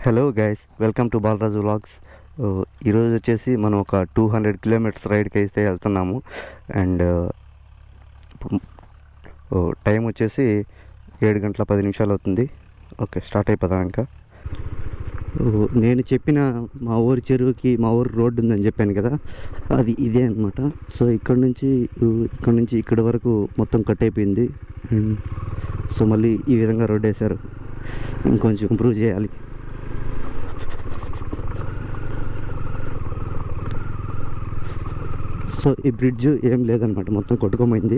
Hello guys, welcome to Balaraju vlogs. ఈరోజు వచ్చేసి మనం ఒక 200 కిలోమీటర్స్ రైడ్కి అయితే వెళ్తున్నాము. అండ్ టైం వచ్చేసి 7 గంటల 10 నిమిషాలు అవుతుంది. ఓకే, స్టార్ట్ అయిపోతాం. ఇంకా నేను చెప్పిన మా ఊరి చెరువుకి మా ఊరి రోడ్డు ఉందని చెప్పాను కదా, అది ఇదే అనమాట. సో ఇక్కడ నుంచి ఇక్కడి వరకు మొత్తం కట్ అయిపోయింది. సో మళ్ళీ ఈ విధంగా రోడ్ వేశారు. ఇంకొంచెం ఇంప్రూవ్ చేయాలి. సో ఈ బ్రిడ్జ్ ఏం లేదనమాట, మొత్తం కొట్టుకోమైంది.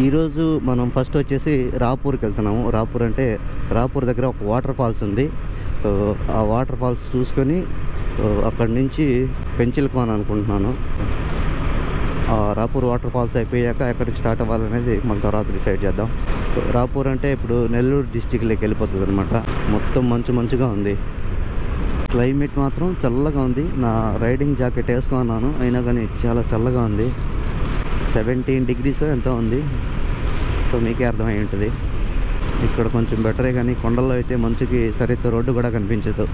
ఈరోజు మనం ఫస్ట్ వచ్చేసి రాపూర్కి వెళ్తున్నాము. రాపూర్ అంటే రాపూర్ దగ్గర ఒక వాటర్ ఫాల్స్ ఉంది. ఆ వాటర్ ఫాల్స్ చూసుకొని అక్కడి నుంచి పెంచిల్కోన అనుకుంటున్నాను. రాపూర్ వాటర్ ఫాల్స్ అయిపోయాక ఎక్కడికి స్టార్ట్ అవ్వాలనేది మనం తర్వాత డిసైడ్ చేద్దాం. రాపూర్ అంటే ఇప్పుడు నెల్లూరు డిస్టిక్లోకి వెళ్ళిపోతుంది అనమాట. మొత్తం మంచుగా ఉంది. క్లైమేట్ మాత్రం చల్లగా ఉంది. నా రైడింగ్ జాకెట్ వేసుకున్నాను, అయినా కానీ చాలా చల్లగా ఉంది. 17 degrees ఎంతో ఉంది. సో మీకే అర్థమై ఉంటుంది. ఇక్కడ కొంచెం బెటరే, కానీ కొండల్లో అయితే మంచుకి సరిగ్గా రోడ్డు కూడా కనిపించదు.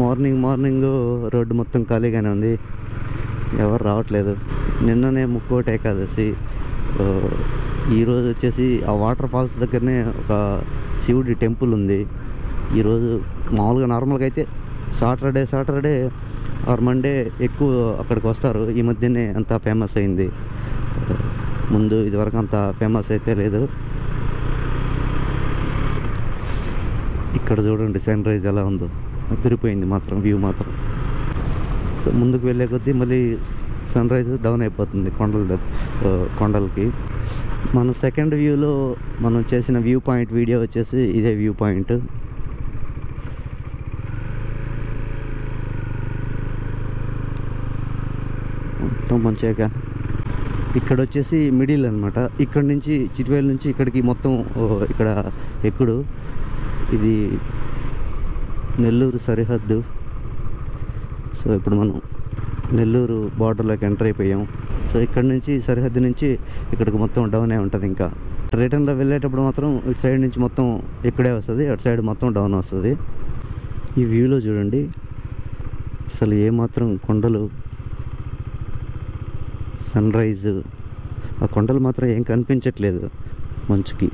మార్నింగ్ రోడ్డు మొత్తం ఖాళీగానే ఉంది, ఎవరు రావట్లేదు. నిన్ననే ముక్కోటి ఏకాదశి. ఈరోజు వచ్చేసి ఆ వాటర్ ఫాల్స్ దగ్గరనే ఒక శివుడి టెంపుల్ ఉంది. ఈరోజు మామూలుగా నార్మల్గా అయితే సాటర్డే ఆర్ మండే ఎక్కువ అక్కడికి వస్తారు. ఈ మధ్యనే అంత ఫేమస్ అయింది. ముందు ఇదివరకు అంత ఫేమస్ అయితే లేదు. ఇక్కడ చూడండి సన్ రైజ్ ఎలా ఉందో, అదిరిపోయింది మాత్రం వ్యూ మాత్రం. సో ముందుకు వెళ్ళే కొద్దీ మళ్ళీ సన్ రైజ్ డౌన్ అయిపోతుంది కొండలకి. మన సెకండ్ వ్యూలో మనం చేసిన వ్యూ పాయింట్ వీడియో వచ్చేసి ఇదే వ్యూ పాయింట్. మొత్తం మంచిగా. ఇక్కడ వచ్చేసి మిడిల్ అనమాట. ఇక్కడ నుంచి చిట్వేల్ నుంచి ఇక్కడికి మొత్తం ఇక్కడ ఎక్కుడు. ఇది నెల్లూరు సరిహద్దు. సో ఇప్పుడు మనం నెల్లూరు బార్డర్లోకి ఎంటర్ అయిపోయాం. సో ఇక్కడ నుంచి సరిహద్దు నుంచి ఇక్కడికి మొత్తం డౌనే ఉంటుంది. ఇంకా రిటర్న్లో వెళ్ళేటప్పుడు మాత్రం ఇటు సైడ్ నుంచి మొత్తం ఇక్కడే వస్తుంది, అటు సైడ్ మొత్తం డౌన్ వస్తుంది. ఈ వ్యూలో చూడండి, అసలు ఏమాత్రం కొండలు, సన్ రైజ్, ఆ కొండలు మాత్రం ఏం కనిపించట్లేదు మంచుకి.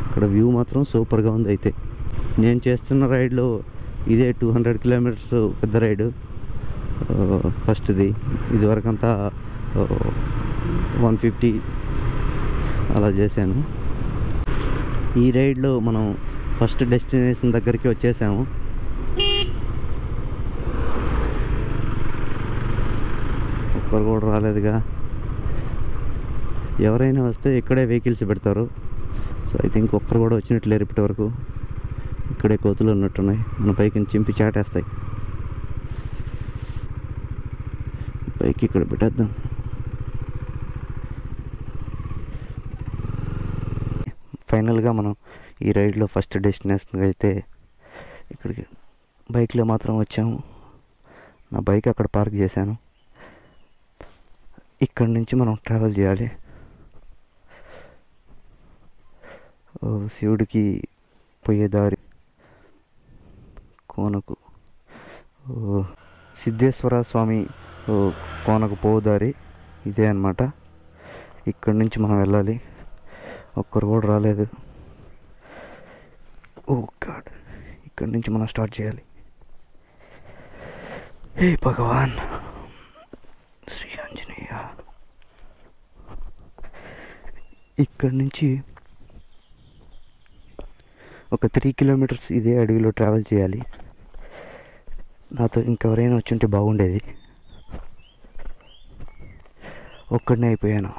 ఇక్కడ వ్యూ మాత్రం సూపర్గా ఉంది. అయితే నేను చేస్తున్న రైడ్లో ఇదే 200 కిలోమీటర్స్ పెద్ద రైడు. ఫస్ట్ది ఇదివరకంతా 150 అలా చేశాను. ఈ రైడ్లో మనం ఫస్ట్ డెస్టినేషన్ దగ్గరికి వచ్చేసాము. ఒక్కరు కూడా రాలేదుగా. ఎవరైనా వస్తే ఇక్కడే వెహికల్స్ పెడతారు. సో ఐ థింక్ ఒక్కరు కూడా వచ్చినట్లేరు ఇప్పటి వరకు. ఇక్కడే కోతులు ఉన్నట్టున్నాయి, మన పైకి చింపి చాటేస్తాయి. పైకి ఇక్కడ పెట్టేద్దాం. ఫైనల్గా మనం ఈ రైడ్లో ఫస్ట్ డెస్టినేషన్కి అయితే ఇక్కడికి బైక్లో మాత్రం వచ్చాము. నా బైక్ అక్కడ పార్క్ చేశాను. ఇక్కడి నుంచి మనం ట్రావెల్ చేయాలి. శివుడికి పోయే దారి, కోనకు సిద్ధేశ్వర స్వామి కోనకు పోవు దారి ఇదే అన్నమాట. ఇక్కడి నుంచి మనం వెళ్ళాలి. ఒక్కరు కూడా రాలేదు. ఓ గాడ్, ఇక్కడి నుంచి మనం స్టార్ట్ చేయాలి. హే భగవాన్ శ్రీ ఆంజనేయ. ఇక్కడి నుంచి ఒక 3 కిలోమీటర్స్ ఇదే అడవిలో ట్రావెల్ చేయాలి. నాతో ఇంకెవరైనా వచ్చుంటే బాగుండేది. ఒక్కడనే అయిపోయాను.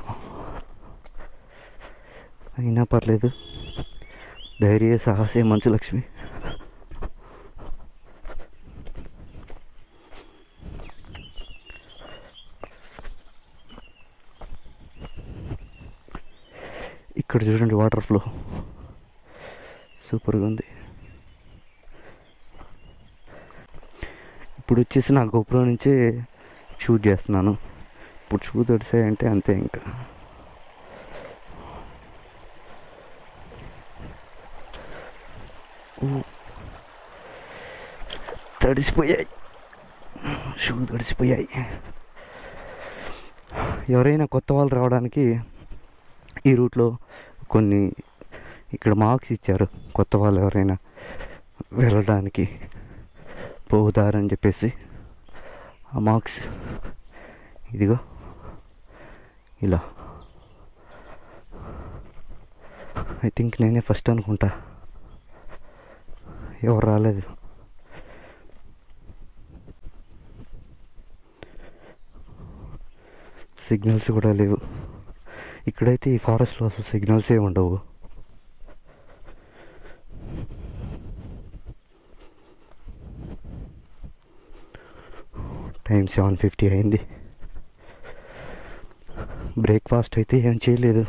అయినా పర్లేదు, ధైర్య సాహసే మంచు లక్ష్మి. ఇక్కడ చూడండి వాటర్ ఫ్లో సూపర్గా ఉంది. ఇప్పుడు వచ్చేసి నా గోప్రో నుంచే షూట్ చేస్తున్నాను. ఇప్పుడు షూ తడిసాయంటే అంతే ఇంకా. తడిసిపోయాయి, షూ తడిసిపోయాయి. ఎవరైనా కొత్త వాళ్ళు రావడానికి ఈ రూట్లో కొన్ని ఇక్కడ మార్క్స్ ఇచ్చారు, కొత్త వాళ్ళు ఎవరైనా వెళ్ళడానికి పోదారని చెప్పేసి. ఆ మార్క్స్ ఇదిగో ఇలా. ఐ థింక్ నేనే ఫస్ట్ అనుకుంటా, ఎవరు రాలేదు. సిగ్నల్స్ కూడా లేవు ఇక్కడైతే. ఈ ఫారెస్ట్లో అసలు సిగ్నల్సే ఉండవు. టైం 7:50 అయింది. బ్రేక్ఫాస్ట్ అయితే ఏం చేయలేదు.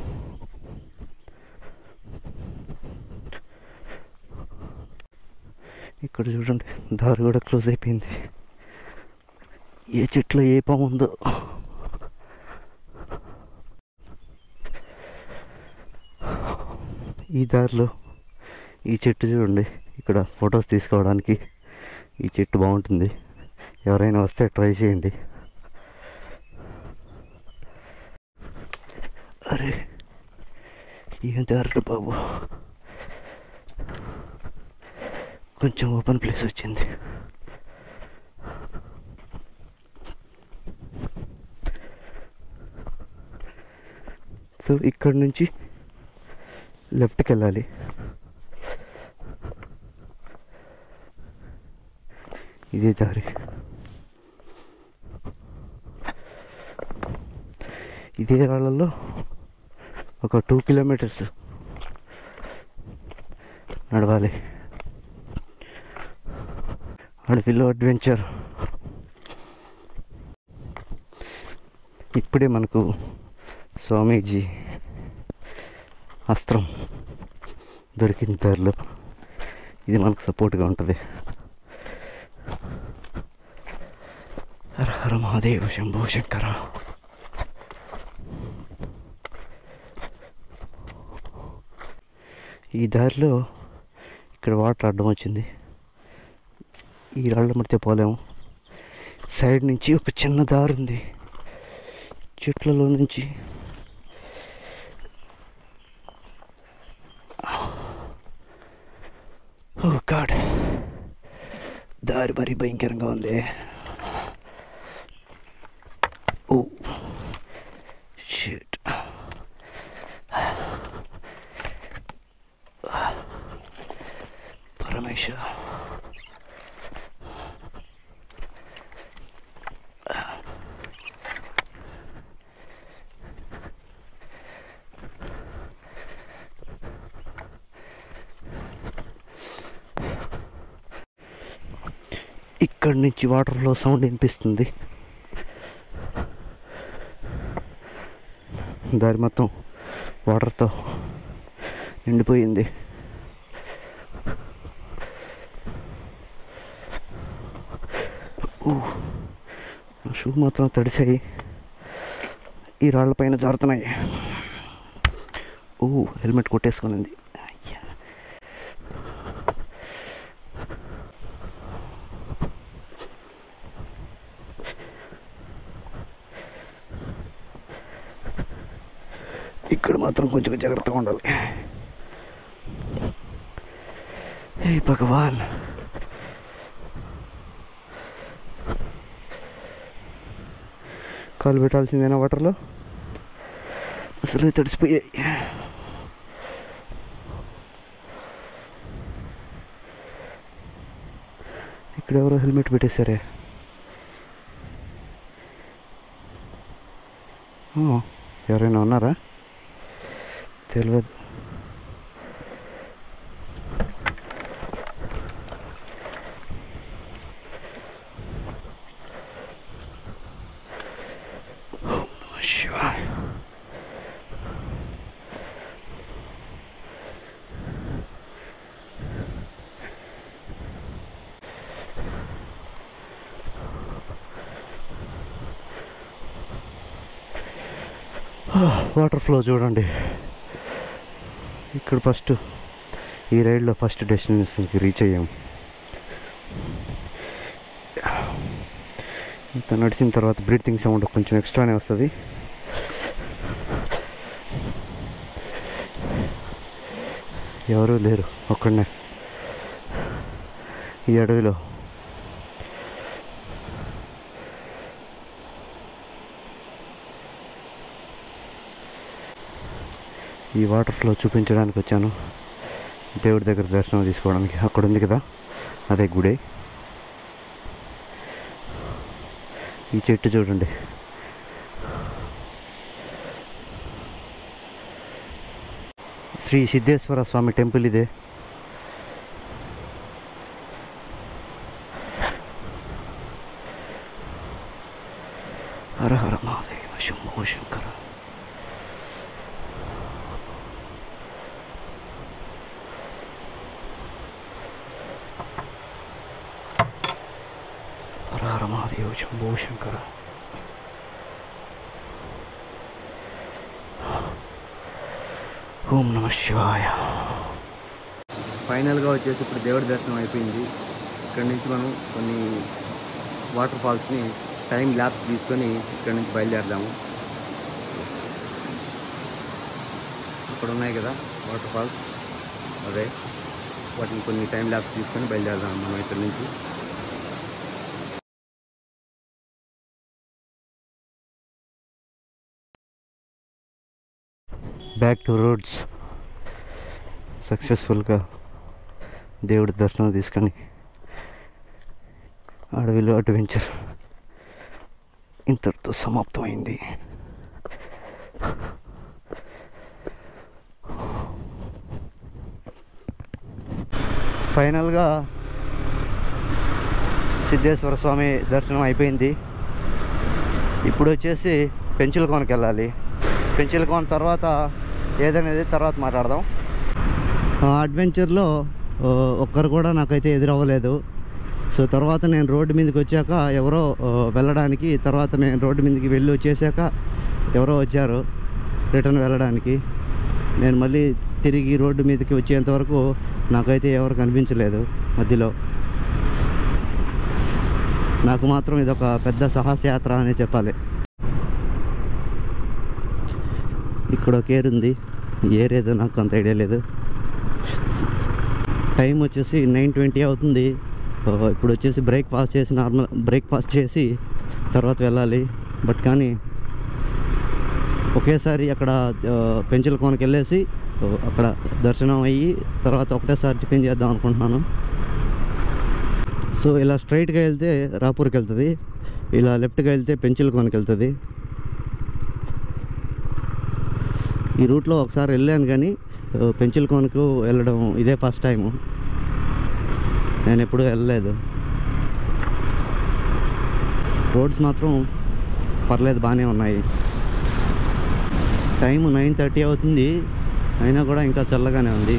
ఇక్కడ చూడండి, దారి కూడా క్లోజ్ అయిపోయింది. ఏ చెట్లో ఏ పాము ఉందో. ఈ దారిలో ఈ చెట్టు చూడండి, ఇక్కడ ఫొటోస్ తీసుకోవడానికి ఈ చెట్టు బాగుంటుంది. ఎవరైనా వస్తే ట్రై చేయండి. అరే ఏం దారి బాబు, కొంచెం ఓపెన్ ప్లేస్ వచ్చింది. సో ఇక్కడ నుంచి లెఫ్ట్కి వెళ్ళాలి. ఇదే దారి. ఇదే రాళ్ళల్లో ఒక 2 కిలోమీటర్స్ నడవాలి. అడవిలో అడ్వెంచర్. ఇప్పుడే మనకు స్వామీజీ అస్త్రం దొరికిన దారిలో. ఇది మనకు సపోర్ట్గా ఉంటుంది. హర హర మహాదేవ శంభో శంకర. ఈ దారిలో ఇక్కడ వాటర్ అడ్డం వచ్చింది. ఈ రాళ్ళ మధ్య పోలేము. సైడ్ నుంచి ఒక చిన్న దారి ఉంది, చెట్లలో నుంచి. ఓ గాడ్, దారి మరీ భయంకరంగా ఉంది. Oh shit. పరమేశ్వర. ఇక్కడి నుంచి వాటర్ ఫ్లో సౌండ్ వినిపిస్తుంది. దారి మొత్తం వాటర్తో నిండిపోయింది. షూ మాత్రం తడిసాయి, ఈ రాళ్ళ పైన జారుతున్నాయి. హెల్మెట్ కొట్టేసుకునింది. ఇక్కడ మాత్రం కొంచెం జాగ్రత్తగా ఉండాలి. హే భగవాన్. కాలు పెట్టాల్సిందేనా వాటర్లో? అసలు తడిసిపోయాయి. ఇక్కడ ఎవరో హెల్మెట్ పెట్టేశారే. ఎవరైనా ఉన్నారా? తెలియదు. వాటర్ ఫ్లో చూడండి. ఇక్కడ ఫస్ట్ ఈ రైడ్లో ఫస్ట్ డెస్టినేషన్కి రీచ్ అయ్యాం. ఇంత నడిచిన తర్వాత బ్రీతింగ్ సౌండ్ కొంచెం ఎక్స్ట్రానే వస్తుంది. ఎవరూ లేరు, ఒక్కడనే ఈ అడవిలో. ఈ వాటర్ ఫ్లో చూపించడానికి వచ్చాను, దేవుడి దగ్గర దర్శనం తీసుకోవడానికి. అక్కడ ఉంది కదా, అదే గుడి. ఈ చెట్టు చూడండి, శ్రీ సిద్ధేశ్వర స్వామి టెంపుల్ ఇదే. హర హర మహాదేవ శంభో శంకర. హర హర మహాదేవ శంభో శంకర. ఓం నమః శివాయ. ఫైనల్గా వచ్చేసి ఇప్పుడు దేవుడి దర్శనం అయిపోయింది. ఇక్కడి నుంచి మనం కొన్ని వాటర్ ఫాల్స్ని టైం ల్యాప్స్ తీసుకొని ఇక్కడి నుంచి బయలుదేరదాము. అక్కడ ఉన్నాయి కదా వాటర్ ఫాల్స్, అదే వాటిని కొన్ని టైం ల్యాప్స్ తీసుకొని బయలుదేరదాము మనం ఇక్కడి నుంచి. Back to roads. సక్సెస్ఫుల్గా దేవుడి దర్శనం తీసుకొని అడవిలో అడ్వెంచర్ ఇంతటితో సమాప్తమైంది. ఫైనల్గా సిద్ధేశ్వర స్వామి దర్శనం అయిపోయింది. ఇప్పుడు వచ్చేసి పెంచులకోనకి వెళ్ళాలి. పెంచులకోన తర్వాత ఏదనేది తర్వాత మాట్లాడదాం. అడ్వెంచర్లో ఒక్కరు కూడా నాకైతే ఎదురవ్వలేదు. సో తర్వాత నేను రోడ్డు మీదకి వచ్చాక ఎవరో వెళ్ళడానికి, తర్వాత నేను రోడ్డు మీదకి వెళ్ళి వచ్చేసాక ఎవరో వచ్చారు రిటర్న్ వెళ్ళడానికి. నేను మళ్ళీ తిరిగి రోడ్డు మీదకి వచ్చేంతవరకు నాకైతే ఎవరు కనిపించలేదు మధ్యలో. నాకు మాత్రం ఇదొక పెద్ద సాహసయాత్ర అని చెప్పాలి. ఇక్కడ ఒక ఏర్ ఉంది, ఏర్ ఏదో నాకు అంత ఐడియా లేదు. టైం వచ్చేసి 9:20 అవుతుంది. ఇప్పుడు వచ్చేసి నార్మల్ బ్రేక్ఫాస్ట్ చేసి తర్వాత వెళ్ళాలి. బట్ కానీ ఒకేసారి అక్కడ పెంచులకోనకి వెళ్ళేసి అక్కడ దర్శనం అయ్యి తర్వాత ఒకటేసారి టిఫిన్ చేద్దాం అనుకుంటున్నాను. సో ఇలా స్ట్రైట్గా వెళ్తే రాపూర్కి వెళ్తుంది, ఇలా లెఫ్ట్గా వెళ్తే పెంచులకోనకి వెళ్తుంది. ఈ రూట్లో ఒకసారి వెళ్ళాను కానీ పెంచులకోనకు వెళ్ళడం ఇదే ఫస్ట్ టైము. నేను ఎప్పుడూ వెళ్ళలేదు. రోడ్స్ మాత్రం పర్లేదు, బాగానే ఉన్నాయి. టైం 9:30 అవుతుంది, అయినా కూడా ఇంకా చల్లగానే ఉంది.